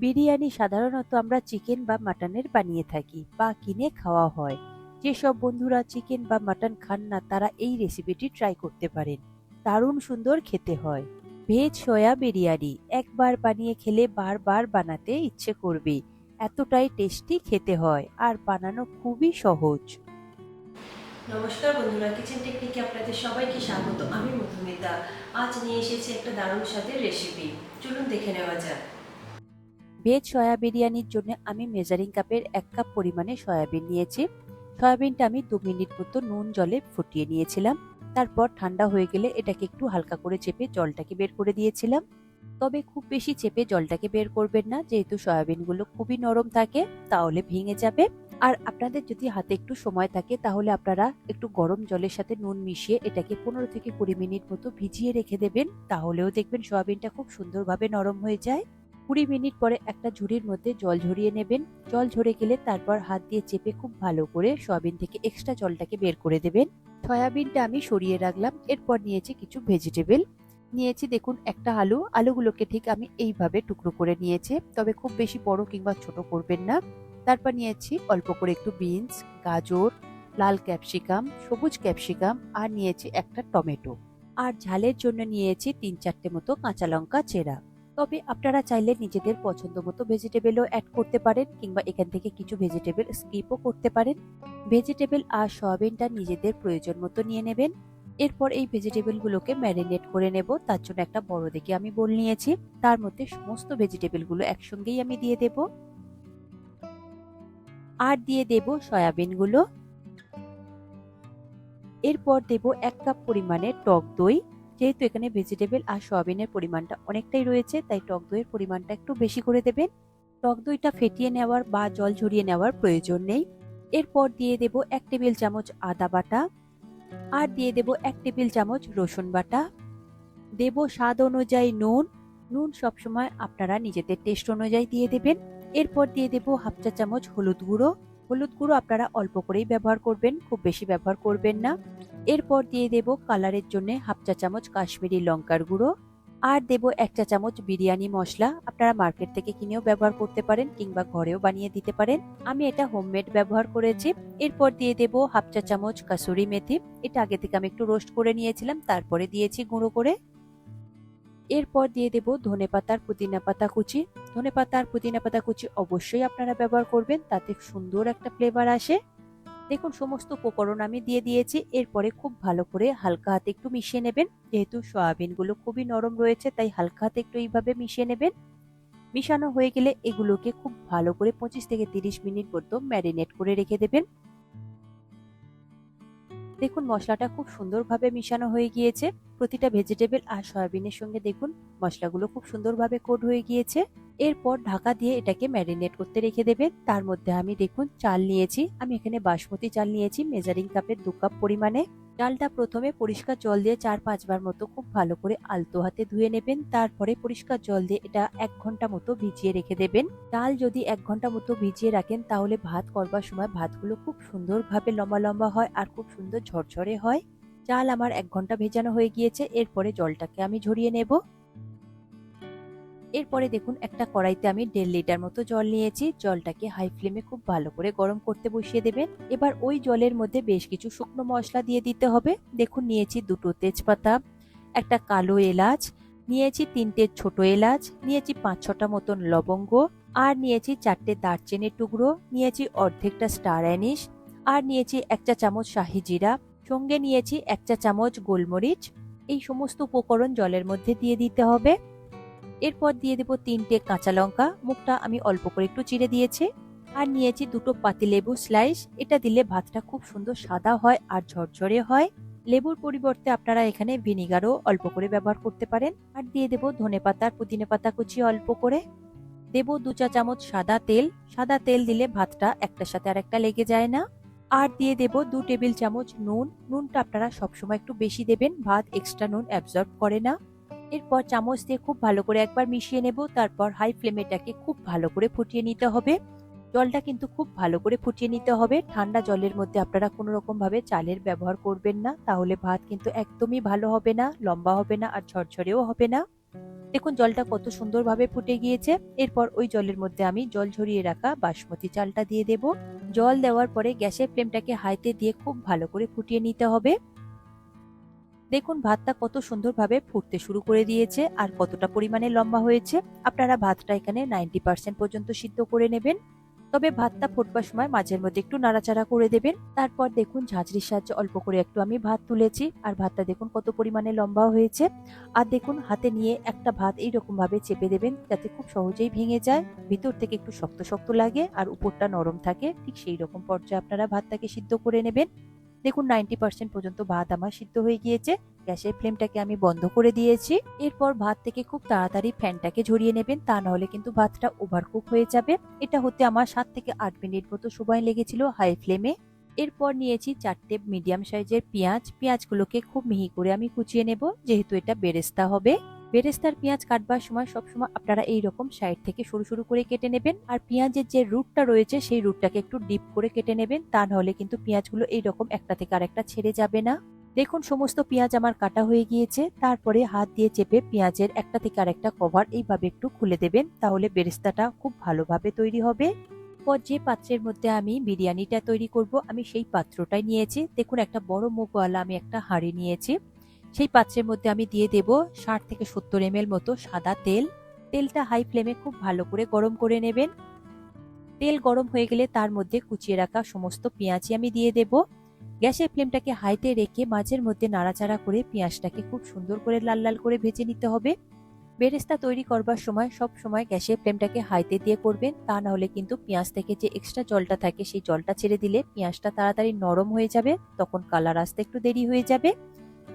বিরিয়ানি সাধারণত আমরা চিকেন বা মাটনের বানিয়ে থাকি বা কিনে খাওয়া হয়। যেসব বন্ধুরা চিকেন বা মাটন খান না তারা এই রেসিপিটি ট্রাই করতে পারেন। দারুণ সুন্দর খেতে হয়। ভেজ সয়া বিরিয়ানি একবার বানিয়ে খেলে বারবার বানাতে ইচ্ছে করবে। এতটাই টেস্টি খেতে হয় আর বানানো খুবই সহজ। নমস্কার বন্ধুরা, কিচেন টেকনিকে আপনাদের সবাইকে স্বাগত। আমি মধুমিতা। আজ নিয়ে এসেছি একটা দারুণ স্বাদের রেসিপি। চলুন দেখে নেওয়া যাক। ভেজ সয়া বিরিয়ানির জন্য আমি মেজারিং কাপের 1 কাপ পরিমাণে সয়াবিন নিয়েছি। সয়াবিনটা আমি 2 মিনিট মতো নুন জলে ফুটিয়ে নিয়েছিলাম। তারপর ঠান্ডা হয়ে গেলে এটাকে একটু হালকা করে চেপে জলটাকে বের করে দিয়েছিলাম। তবে খুব বেশি চেপে জলটাকে বের করবেন না, যেহেতু সয়াবিনগুলো খুবই নরম থাকে, তাহলে ভেঙে যাবে। আর আপনাদের যদি হাতে একটু সময় থাকে তাহলে আপনারা একটু গরম জলের সাথে নুন মিশিয়ে এটাকে 15 থেকে 20 মিনিট মতো ভিজিয়ে রেখে দেবেন, তাহলেও দেখবেন সয়াবিনটা খুব সুন্দরভাবে নরম হয়ে যায়। 20 মিনিট পরে একটা ঝুড়ির মধ্যে জল ঝরিয়ে নেবেন। জল ঝরে গেলে তারপর হাত দিয়ে চেপে খুব ভালো করে সয়াবিন থেকে এক্সট্রা জলটাকে বের করে দেবেন। সয়াবিনটা আমি সরিয়ে রাখলাম। এরপর নিয়েছি কিছু ভেজিটেবল। নিয়েছি দেখুন একটা আলুগুলোকে ঠিক আমি এইভাবে টুকরো করে নিয়েছি, তবে খুব বেশি বড় কিংবা ছোট করবেন না। তারপর নিয়েছি অল্প করে একটু বিনস, গাজর, লাল ক্যাপসিকাম, সবুজ ক্যাপসিকাম, আর নিয়েছি একটা টমেটো। আর ঝালের জন্য নিয়েছি 3-4টে মতো কাঁচা লঙ্কা চেরা। তবে আপনারা চাইলে নিজেদের পছন্দ মতো ভেজিটেবলও অ্যাড করতে পারেন কিংবা এখান থেকে কিছু ভেজিটেবল স্কিপও করতে পারেন। ভেজিটেবল আর সয়াবিনটা নিজেদের প্রয়োজন মতো নিয়ে নেবেন। এরপর এই ভেজিটেবলগুলোকে ম্যারিনেট করে নেব। তার জন্য একটা বড় দেখে আমি বোল নিয়েছি। তার মধ্যে সমস্ত ভেজিটেবলগুলো একসঙ্গেই আমি দিয়ে দেব। আর দিয়ে দেব সয়াবিনগুলো। এরপর দেব 1 কাপ পরিমাণে টক দই। যেহেতু এখানে ভেজিটেবল আর সয়াবিনের পরিমাণটা অনেকটাই রয়েছে, তাই টক দইয়ের পরিমাণটা একটু বেশি করে দেবেন। টক দইটা ফেটিয়ে নেওয়ার বা জল ঝরিয়ে নেওয়ার প্রয়োজন নেই। এরপর দিয়ে দেব 1 টেবিল চামচ আদা বাটা। আর দিয়ে দেব 1 টেবিল চামচ রসুন বাটা। দেব স্বাদ অনুযায়ী নুন। নুন সবসময় আপনারা নিজেদের টেস্ট অনুযায়ী দিয়ে দেবেন। এরপর দিয়ে দেব হাফ চা চামচ হলুদ গুঁড়ো। হলুদ গুঁড়ো আপনারা অল্প করেই ব্যবহার করবেন, খুব বেশি ব্যবহার করবেন না। এরপর দিয়ে দেব কালারের জন্য হাফ চা চামচ কাশ্মীরি লঙ্কার গুঁড়ো। আর দেব 1 চা চামচ বিরিয়ানি মশলা। আপনারা মার্কেট থেকে কিনেও ব্যবহার করতে পারেন কিংবা ঘরেও বানিয়ে দিতে পারেন। আমি এটা হোমমেড ব্যবহার করেছি। এরপর দিয়ে দেব হাফ চা চামচ কাসুরি মেথি। এটা আগে থেকে আমি একটু রোস্ট করে নিয়েছিলাম, তারপরে দিয়েছি গুঁড়ো করে। এরপর দিয়ে দেব ধনেপাতা আর পুদিনা পাতা কুচি। ধনেপাতা আর পুদিনা পাতা কুচি অবশ্যই আপনারা ব্যবহার করবেন, তাতে সুন্দর একটা ফ্লেভার আসে। দেখুন সমস্ত উপকরণ আমি দিয়ে দিয়েছি। এরপরে খুব ভালো করে হালকা হাতে একটু মিশিয়ে নেবেন। যেহেতু সয়াবিনগুলো খুবই নরম রয়েছে, তাই হালকা হাতে একটু এইভাবে মিশিয়ে নেবেন। মিশানো হয়ে গেলে এগুলোকে খুব ভালো করে 25 থেকে 30 মিনিট মতো ম্যারিনেট করে রেখে দেবেন। দেখুন মশলাটা খুব সুন্দরভাবে মিশানো হয়ে গিয়েছে। প্রতিটা ভেজিটেবল আর সয়াবিনের সঙ্গে দেখুন মশলাগুলো খুব সুন্দরভাবে কোট হয়ে গিয়েছে। এরপর ঢাকা দিয়ে এটাকে ম্যারিনেট করতে রেখে দেবেন। তার মধ্যে আমি দেখুন চাল নিয়েছি। আমি এখানে বাসমতি চাল নিয়েছি মেজারিং কাপের 2 কাপ পরিমাণে। চালটা প্রথমে পরিষ্কার জল দিয়ে 4-5 বার মতো খুব ভালো করে আলতো হাতে ধুয়ে নেবেন। তারপরে পরিষ্কার জল দিয়ে এটা 1 ঘন্টা মতো ভিজিয়ে রেখে দেবেন। চাল যদি 1 ঘন্টা মতো ভিজিয়ে রাখেন তাহলে ভাত করবার সময় ভাতগুলো খুব সুন্দরভাবে লম্বা লম্বা হয় আর খুব সুন্দর ঝরঝরে হয়। চাল আমার 1 ঘন্টা ভেজানো হয়ে গিয়েছে। এরপরে জলটাকে আমি ঝরিয়ে নেব। এরপরে দেখুন একটা কড়াইতে আমি 1.5 লিটার মতো জল নিয়েছি। জলটাকে হাই ফ্লেমে খুব ভালো করে গরম করতে বসিয়ে দেবেন। এবার ওই জলের মধ্যে বেশ কিছু শুকনো মশলা দিয়ে দিতে হবে। দেখুন নিয়েছি 2টো তেজপাতা, একটা কালো এলাচ, নিয়েছি 3টে ছোট এলাচ, নিয়েছি 5-6টা মতন লবঙ্গ, আর নিয়েছি 4টে দারচিনির টুকরো, নিয়েছি অর্ধেকটা স্টার অ্যানিশ, আর নিয়েছি 1 চা চামচ শাহি জিরা, সঙ্গে নিয়েছি 1 চা চামচ গোলমরিচ। এই সমস্ত উপকরণ জলের মধ্যে দিয়ে দিতে হবে। এরপর দিয়ে দেব 3টে কাঁচা লঙ্কা, মুখটা আমি অল্প করে একটু চিড়ে দিয়েছি। আর নিয়েছি 2টো পাতিলেবু স্লাইস। এটা দিলে ভাতটা খুব সুন্দর সাদা হয় আর ঝরঝরে হয়। লেবুর পরিবর্তে আপনারা এখানে ভিনিগারও অল্প করে ব্যবহার করতে পারেন। আর দিয়ে দেব ধনেপাতা আর পুদিনা পাতা কুচি অল্প করে। দেব 2 চা চামচ সাদা তেল। সাদা তেল দিলে ভাতটা একটার সাথে আর একটা লেগে যায় না। আর দিয়ে দেব 2 টেবিল চামচ নুন। নুনটা আপনারা সবসময় একটু বেশি দেবেন, ভাত এক্সট্রা নুন অ্যাবজর্ব করে না। এরপর চামচ দিয়ে খুব ভালো করে একবার মিশিয়ে নেব। তারপর হাই ফ্লেমে এটাকে খুব ভালো করে ফুটিয়ে নিতে হবে। জলটা কিন্তু খুব ভালো করে ফুটিয়ে নিতে হবে। ঠান্ডা জলের মধ্যে আপনারা কোনো রকম ভাবে চালের ব্যবহার করবেন না, তাহলে ভাত কিন্তু একদমই ভালো হবে না, লম্বা হবে না আর ঝরঝরেও হবে না। দেখুন জলটা কত সুন্দরভাবে ফুটে গিয়েছে। এরপর ওই জলের মধ্যে আমি জল ঝরিয়ে রাখা বাসমতি চালটা দিয়ে দেব। জল দেওয়ার পরে গ্যাসের ফ্লেমটাকে হাইতে দিয়ে খুব ভালো করে ফুটিয়ে নিতে হবে। দেখুন ভাতটা কত সুন্দরভাবে ফুটতে শুরু করে দিয়েছে আর কতটা পরিমাণে লম্বা হয়েছে। আপনারা ভাতটা এখানে 90% পর্যন্ত সিদ্ধ করে নেবেন। তবে ভাতটা ফুটবার সময় মাঝের মধ্যে একটু নাড়াচাড়া করে দেবেন। তারপর দেখুন ঝাঁঝরির সাহায্যে অল্প করে একটু আমি ভাত তুলেছি আর ভাতটা দেখুন কত পরিমাণে লম্বা হয়েছে। আর দেখুন হাতে নিয়ে একটা ভাত এইরকম ভাবে চেপে দেবেন যাতে খুব সহজেই ভেঙে যায়, ভিতর থেকে একটু শক্ত শক্ত লাগে আর উপরটা নরম থাকে। ঠিক সেই রকম পর্যায়ে আপনারা ভাতটাকে সিদ্ধ করে নেবেন। দেখুন 90% পর্যন্ত ভাত আমার সিদ্ধ হয়ে গিয়েছে। গ্যাসের ফ্লেমটাকে আমি বন্ধ করে দিয়েছি। এরপর ভাত থেকে খুব তাড়াতাড়ি ফ্যানটাকে ঝরিয়ে নেবেন, তা নাহলে কিন্তু ভাতটা ওভারকুক হয়ে যাবে। এটা হতে আমার 7 থেকে 8 মিনিট মতো সময় লেগেছিল হাই ফ্লেমে। এরপর নিয়েছি 4টে মিডিয়াম সাইজের পেঁয়াজ। পেঁয়াজগুলোকে খুব মিহি করে আমি কুচিয়ে নেব, যেহেতু এটা বেরেস্তা হবে। বেরেস্তার পেঁয়াজ কাটবার সময় সবসময় আপনারা এইরকম সাইড থেকে সরু সরু করে কেটে নেবেন। আর পেঁয়াজের যে রুটটা রয়েছে সেই রুটটাকে একটু ডিপ করে কেটে নেবেন, তা নাহলে কিন্তু পেঁয়াজগুলো এইরকম একটা থেকে আরেকটা ছেড়ে যাবে না। দেখুন সমস্ত পেঁয়াজ আমার কাটা হয়ে গিয়েছে। তারপরে হাত দিয়ে চেপে পেঁয়াজের একটা থেকে আরেকটা কভার এইভাবে একটু খুলে দেবেন, তাহলে বেরেস্তাটা খুব ভালোভাবে তৈরি হবে। পর যে পাত্রের মধ্যে আমি বিরিয়ানিটা তৈরি করব, আমি সেই পাত্রটাই নিয়েছি। দেখুন একটা বড় মুখওয়ালা আমি একটা হাঁড়ি নিয়েছি। সেই পাত্রের মধ্যে আমি দিয়ে দেব 60 থেকে 70 ml মতো সাদা তেল। তেলটা হাই ফ্লেমে খুব ভালো করে গরম করে নেবেন। তেল গরম হয়ে গেলে তার মধ্যে কুচিয়ে রাখা সমস্ত পেঁয়াজই আমি দিয়ে দেব। গ্যাসের ফ্লেমটাকে হাইতে রেখে মাঝের মধ্যে নাড়াচাড়া করে পেঁয়াজটাকে খুব সুন্দর করে লাল লাল করে ভেজে নিতে হবে। বেরেস্তা তৈরি করবার সময় সব সময় গ্যাসের ফ্লেমটাকে হাইতে দিয়ে করবেন, তা না হলে কিন্তু পেঁয়াজ থেকে যে এক্সট্রা জলটা থাকে সেই জলটা ছেড়ে দিলে পেঁয়াজটা তাড়াতাড়ি নরম হয়ে যাবে, তখন কালার আসতে একটু দেরি হয়ে যাবে।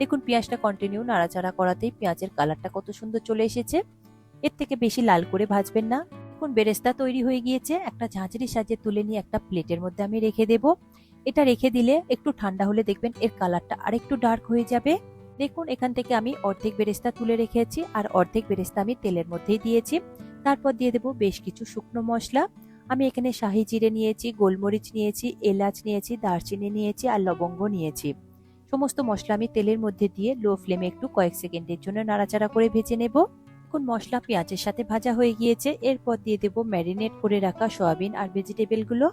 দেখুন পেঁয়াজটা কন্টিনিউ নাড়াচাড়া করাতেই পেঁয়াজের কালারটা কত সুন্দর চলে এসেছে। এর থেকে বেশি লাল করে ভাজবেন না। দেখুন বেরেস্তা তৈরি হয়ে গিয়েছে। একটা ঝাঁঝরির সাহায্যে তুলে নিয়ে একটা প্লেটের মধ্যে আমি রেখে দেব। এটা রেখে দিলে একটু ঠান্ডা হলে দেখবেন এর কালারটা আরেকটু ডার্ক হয়ে যাবে। দেখুন এখান থেকে আমি অর্ধেক বেরেস্তা তুলে রেখেছি আর অর্ধেক বেরেস্তা আমি তেলের মধ্যেই দিয়েছি। তারপর দিয়ে দেব বেশ কিছু শুকনো মশলা। আমি এখানে শাহি জিরে নিয়েছি, গোলমরিচ নিয়েছি, এলাচ নিয়েছি, দারচিনি নিয়েছি আর লবঙ্গ নিয়েছি। সমস্ত মশলা আমি তেলের মধ্যে দিয়ে লো ফ্লেমে একটু কয়েক সেকেন্ডের জন্য নাড়াচাড়া করে ভেজে নেব। এখন মশলা পেঁয়াজের সাথে ভাজা হয়ে গিয়েছে। এরপর দিয়ে দেব ম্যারিনেট করে রাখা সয়াবিন আর ভেজিটেবলগুলো।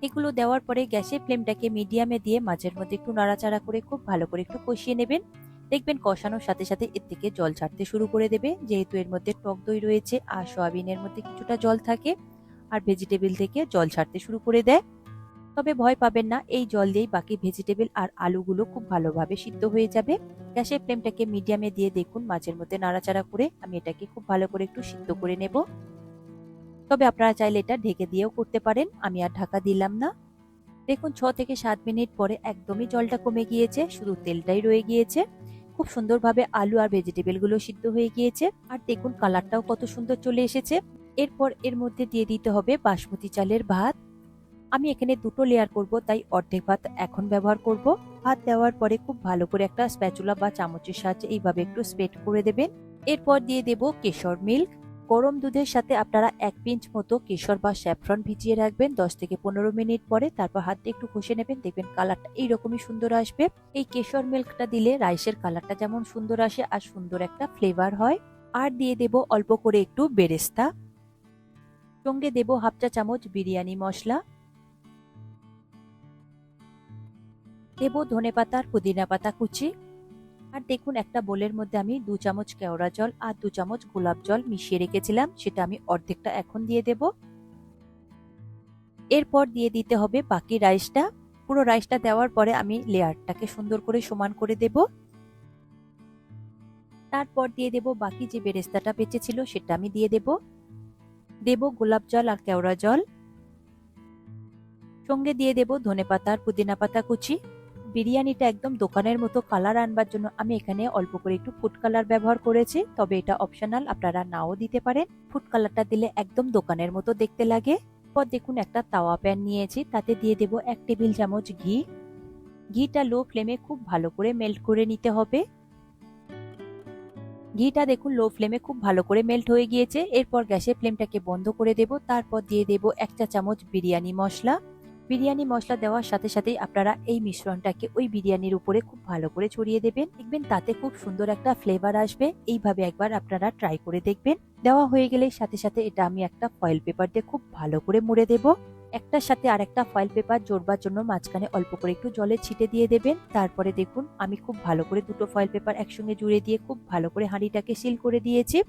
এগুলো দেওয়ার পরে গ্যাসের ফ্লেমটাকে মিডিয়ামে দিয়ে মাঝের মধ্যে একটু নাড়াচাড়া করে খুব ভালো করে একটু কষিয়ে নেবেন। দেখবেন কষানোর সাথে সাথে এর থেকে জল ছাড়তে শুরু করে দেবে, যেহেতু এর মধ্যে টক দই রয়েছে আর সয়াবিনের মধ্যে কিছুটা জল থাকে আর ভেজিটেবল থেকে জল ছাড়তে শুরু করে দেয়। তবে ভয় পাবেন না, এই জল দিয়েই বাকি ভেজিটেবল আর আলুগুলো খুব ভালোভাবে সিদ্ধ হয়ে যাবে। গ্যাসের ফ্লেমটাকে মিডিয়ামে দিয়ে দেখুন মাঝের মধ্যে নাড়াচাড়া করে আমি এটাকে খুব ভালো করে একটু সিদ্ধ করে নেব। তবে আপনারা চাইলে এটা ঢেকে দিয়েও করতে পারেন, আমি আর ঢাকা দিলাম না। দেখুন 6 থেকে 7 মিনিট পরে একদমই জলটা কমে গিয়েছে, শুধু তেলটাই রয়ে গিয়েছে। খুব সুন্দরভাবে আলু আর ভেজিটেবল গুলো সিদ্ধ হয়ে গিয়েছে আর দেখুন কালারটাও কত সুন্দর চলে এসেছে। এরপর এর মধ্যে দিয়ে দিতে হবে বাসমতি চালের ভাত। আমি এখানে দুটো লেয়ার করব, তাই অর্ধেক ভাত এখন ব্যবহার করব। ভাত দেওয়ার পরে খুব ভালো করে একটা স্প্যাচুলা বা চামচের সাহায্যে এইভাবে একটু স্প্রেড করে দেবেন। এরপর দিয়ে দেব কেশর মিল্ক। গরম দুধের সাথে আপনারা 1 পিঞ্চ মতো কেশর বা স্যাফরন ভিজিয়ে রাখবেন 10 থেকে 15 মিনিট পরে, তারপর হাত দিয়ে একটু ঘষে নেবেন। দেখবেন কালারটা এইরকমই সুন্দর আসবে। এই কেশর মিল্কটা দিলে রাইসের কালারটা যেমন সুন্দর আসে আর সুন্দর একটা ফ্লেভার হয়। আর দিয়ে দেব অল্প করে একটু বেরেস্তা, সঙ্গে দেব হাফ চা চামচ বিরিয়ানি মশলা, দেব ধনেপাতা আর পুদিনা পাতা কুচি। আর দেখুন একটা বোলের মধ্যে আমি 2 চামচ কেওড়া জল আর 2 চামচ গোলাপ জল মিশিয়ে রেখেছিলাম, সেটা আমি অর্ধেকটা এখন দিয়ে দেব। এরপর দিয়ে দিতে হবে বাকি রাইসটা। পুরো রাইসটা দেওয়ার পরে আমি লেয়ারটাকে সুন্দর করে সমান করে দেব। তারপর দিয়ে দেব বাকি যে বেরেস্তাটা বেঁচে ছিল সেটা আমি দিয়ে দেব। দেব গোলাপ জল আর কেওড়া জল, সঙ্গে দিয়ে দেব ধনেপাতা আর পুদিনা পাতা কুচি। বিরিয়ানিটা একদম দোকানের মতো কালার আনবার জন্য আমি এখানে অল্প করে একটু ফুড কালার ব্যবহার করেছি, তবে এটা অপশনাল, আপনারা নাও দিতে পারেন। ফুড কালারটা দিলে একদম দোকানের মতো দেখতে লাগে। পর দেখুন একটা তাওয়া প্যান নিয়েছি, তাতে দিয়ে দেব 1 টেবিল চামচ ঘি। ঘিটা লো ফ্লেমে খুব ভালো করে মেল্ট করে নিতে হবে। ঘিটা দেখুন লো ফ্লেমে খুব ভালো করে মেল্ট হয়ে গিয়েছে। এরপর গ্যাসের ফ্লেমটাকে বন্ধ করে দেব। তারপর দিয়ে দেব 1 চা চামচ বিরিয়ানি মশলা। বিরিয়ানি মশলা দেওয়ার সাথে সাথেই আপনারা এই মিশ্রণটাকে ওই বিরিয়ানির উপরে খুব ভালো করে ছড়িয়ে দেবেন। দেখবেন তাতে খুব সুন্দর একটা ফ্লেভার আসবে। এইভাবে একবার আপনারা ট্রাই করে দেখবেন। দেওয়া হয়ে গেলে সাথে সাথে এটা আমি একটা ফয়েল পেপার দিয়ে খুব ভালো করে মুড়ে দেব। একটার সাথে আরেকটা ফয়েল পেপার জোড়বার জন্য মাঝখানে অল্প করে একটু জলের ছিটে দিয়ে দেবেন। তারপরে দেখুন আমি খুব ভালো করে দুটো ফয়েল পেপার একসঙ্গে জুড়ে দিয়ে খুব ভালো করে হাঁড়িটাকে সিল করে দিয়েছি।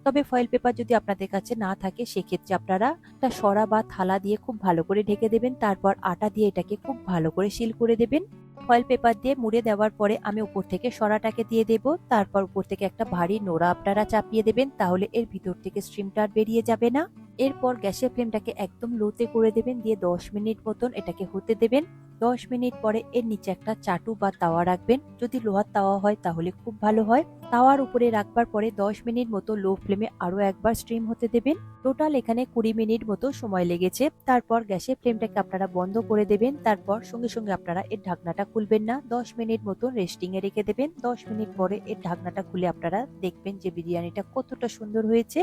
তবে ফয়েল পেপার যদি আপনাদের কাছে না থাকে সেক্ষেত্রে আপনারা একটা সরা বা থালা দিয়ে খুব ভালো করে ঢেকে দেবেন। তারপর আটা দিয়ে এটাকে খুব ভালো করে সিল করে দেবেন। ফয়েল পেপার দিয়ে মুড়ে দেওয়ার পরে আমি উপর থেকে সরাটাকে দিয়ে দেব। তারপর উপর থেকে একটা ভারী নোড়া আপনারা চাপিয়ে দেবেন, তাহলে এর ভিতর থেকে স্টিমটা আর বেরিয়ে যাবে না। এরপর গ্যাসের ফ্লেমটাকে একদম লোতে করে দেবেন, দিয়ে 10 মিনিট মতন এটাকে হতে দেবেন। 10 মিনিট পরে এর নিচে একটা চাটু বা তাওয়া রাখবেন। যদি লোহার তাওয়া হয় তাহলে খুব ভালো হয়। তাওয়ার উপরে রাখবার পরে 10 মিনিট মতো লো ফ্লেমে আরো একবার স্টিম হতে দেবেন। টোটাল এখানে 20 মিনিট মতো সময় লেগেছে। তারপর গ্যাসের ফ্লেমটাকে আপনারা বন্ধ করে দেবেন। তারপর সঙ্গে সঙ্গে আপনারা এর ঢাকনাটা খুলবেন না, 10 মিনিট মতো রেস্টিং এ রেখে দেবেন। 10 মিনিট পরে এর ঢাকনাটা খুলে আপনারা দেখবেন যে বিরিয়ানিটা কতটা সুন্দর হয়েছে।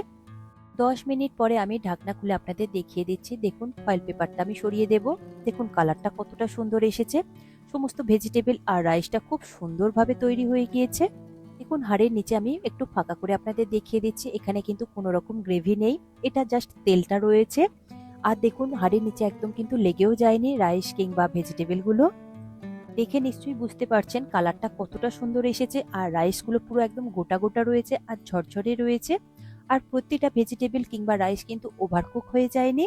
10 মিনিট পরে আমি ঢাকনা খুলে আপনাদের দেখিয়ে দিচ্ছি। দেখুন ফয়েল পেপারটা আমি সরিয়ে দেব। দেখুন কালারটা কতটা সুন্দর এসেছে। সমস্ত ভেজিটেবল আর রাইসটা খুব সুন্দরভাবে তৈরি হয়ে গিয়েছে। দেখুন হাঁড়ির নিচে আমি একটু ফাঁকা করে আপনাদের দেখিয়ে দিচ্ছি। এখানে কিন্তু কোনো রকম গ্রেভি নেই, এটা জাস্ট তেলটা রয়েছে। আর দেখুন হাঁড়ির নিচে একদম কিন্তু লেগেও যায়নি রাইস কিংবা ভেজিটেবল গুলো। দেখে নিশ্চয়ই বুঝতে পারছেন কালারটা কতটা সুন্দর এসেছে। আর রাইসগুলো পুরো একদম গোটা গোটা রয়েছে আর ঝরঝরে রয়েছে। আর প্রতিটা ভেজিটেবল কিংবা রাইস কিন্তু ওভারকুক হয়ে যায়নি।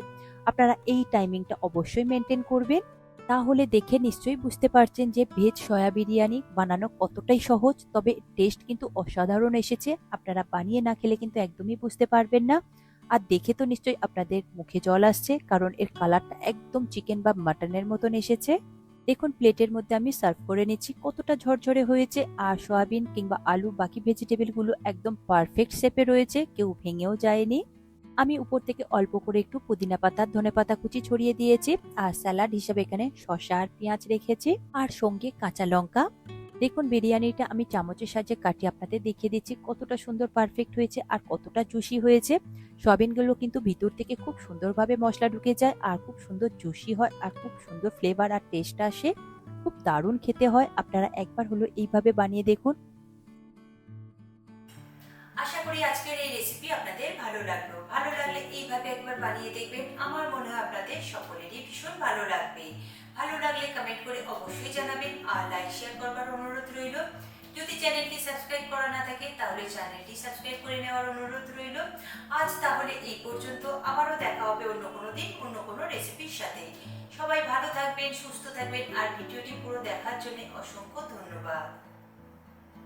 আপনারা এই টাইমিংটা অবশ্যই মেনটেন করবেন। তাহলে দেখে নিশ্চয়ই বুঝতে পারছেন যে ভেজ সয়া বিরিয়ানি বানানো কতটাই সহজ, তবে টেস্ট কিন্তু অসাধারণ এসেছে। আপনারা বানিয়ে না খেলে কিন্তু একদমই বুঝতে পারবেন না। আর দেখে তো নিশ্চয়ই আপনাদের মুখে জল আসছে, কারণ এর কালারটা একদম চিকেন বা মাটনের মতন এসেছে। দেখুন প্লেটের মধ্যে আমি সার্ভ করে নিচ্ছি, কতটা ঝরঝরে হয়েছে। আর সয়াবিন কিংবা আলু বাকি ভেজিটেবল গুলো একদম পারফেক্ট শেপে রয়েছে, কেউ ভেঙেও যায়নি। আমি উপর থেকে অল্প করে একটু পুদিনা পাতা ধনে পাতা কুচি ছড়িয়ে দিয়েছি। আর স্যালাড হিসেবে এখানে শসা আর পেঁয়াজ রেখেছি, আর সঙ্গে কাঁচা লঙ্কা। দেখুন বিরিয়ানিটা আমি চামচের সাহায্যে কাটিয়ে আপনাদের দেখিয়ে দিচ্ছি কতটা সুন্দর পারফেক্ট হয়েছে আর কতটা জুসি হয়েছে। সয়াবিনগুলো কিন্তু ভিতর থেকে খুব সুন্দরভাবে মশলা ঢুকে যায় আর খুব সুন্দর জুসি হয় আর খুব সুন্দর ফ্লেভার আর টেস্ট আসে। খুব দারুণ খেতে হয়। আপনারা একবার হলো এইভাবে বানিয়ে দেখুন। আশা করি আজকের এই রেসিপি আপনাদের ভালো লাগলো। ভালো লাগলে এইভাবে একবার বানিয়ে দেখবেন। আমার মনে হয় আপনাদের সকলেরই ভীষণ ভালো লাগবে। ভালো লাগলে কমেন্ট করে অবশ্যই জানাবেন আর লাইক শেয়ার করবার অনুরোধ রইল। যদি চ্যানেলটি সাবস্ক্রাইব করা না থাকে তাহলে চ্যানেলটি সাবস্ক্রাইব করে নেওয়ার অনুরোধ রইল। আজ তাহলে এই পর্যন্ত, আবারও দেখা হবে অন্য কোনো দিন অন্য কোনো রেসিপির সাথে। সবাই ভালো থাকবেন, সুস্থ থাকবেন আর ভিডিওটি পুরো দেখার জন্য অসংখ্য ধন্যবাদ।